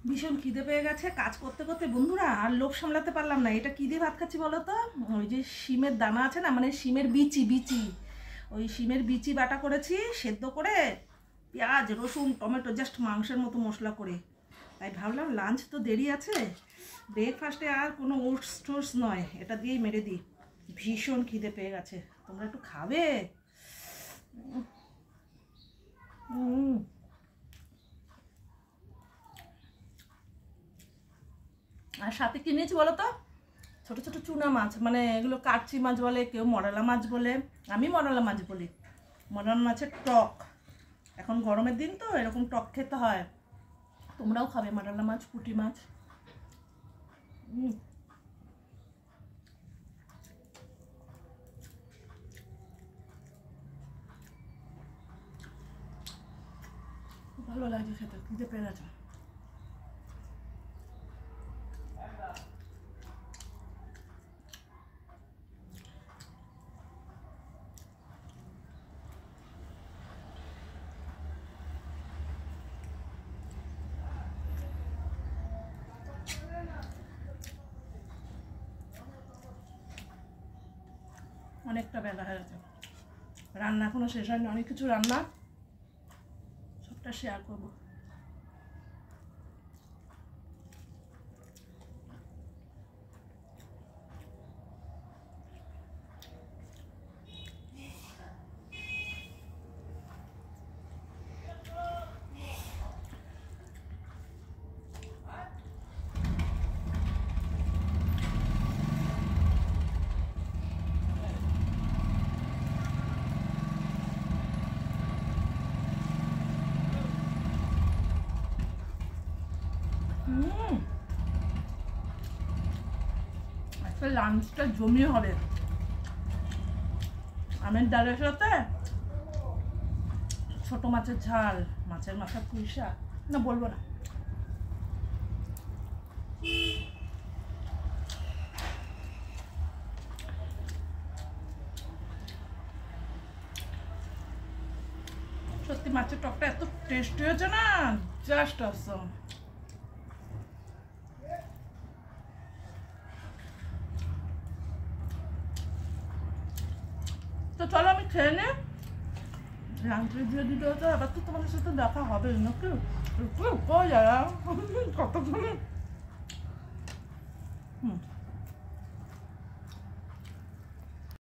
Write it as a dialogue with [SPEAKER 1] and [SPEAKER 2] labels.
[SPEAKER 1] ভীষণ খিদে পেয়ে গেছে কাজ করতে করতে বন্ধুরা, আর লোভ সামলাতে পারলাম না। এটা কী দিয়ে ভাত খাচ্ছি বলো তো? ওই যে শিমের দানা আছে না, মানে শিমের বিচি বিচি, ওই শিমের বিচি বাটা করেছি সেদ্ধ করে, পেঁয়াজ রসুন টমেটো জাস্ট মাংসের মতো মশলা করে। তাই ভাবলাম লাঞ্চ তো দেরি আছে, ব্রেকফাস্টে আর কোনো ওটস টোটস নয়, এটা দিয়েই মেরে দিই। ভীষণ খিদে পেয়ে গেছে, তোমরা একটু খাবে? আর সাথে কি নিয়েছি বলো তো? ছোট ছোট চুনা মাছ, মানে এগুলো কাটচি মাছ বলে, কেউ মরালা মাছ বলে, আমি মরালা মাছ বলি। মরালা মাছের টক, এখন গরমের দিন তো এরকম টক খেতে হয়। তোমরাও খাবে মরালা মাছ, পুঁটি মাছ। ভালো লাগছে খেতে, খিদে পেয়ে গেছে। অনেকটা বেলা হয়ে গেছে, রান্না এখনো শেষ হয়নি, অনেক কিছু রান্না, সবটা শেয়ার করবো। আজকে লাঞ্চটা জমিয়ে হবে। আমের ডালের সাথে ছোট মাছের ঝাল, মাছের মাথা পুঁই শাক, না বলবো না। সত্যি মাছের টকটা এত টেস্টি হয়েছে না, জাস্ট অসম। তো চলো আমি খেয়ে নে, লাঞ্চে দিয়ে দিতে হতো, আবার তো তোমাদের সাথে দেখা হবে নাকি? কতক্ষণ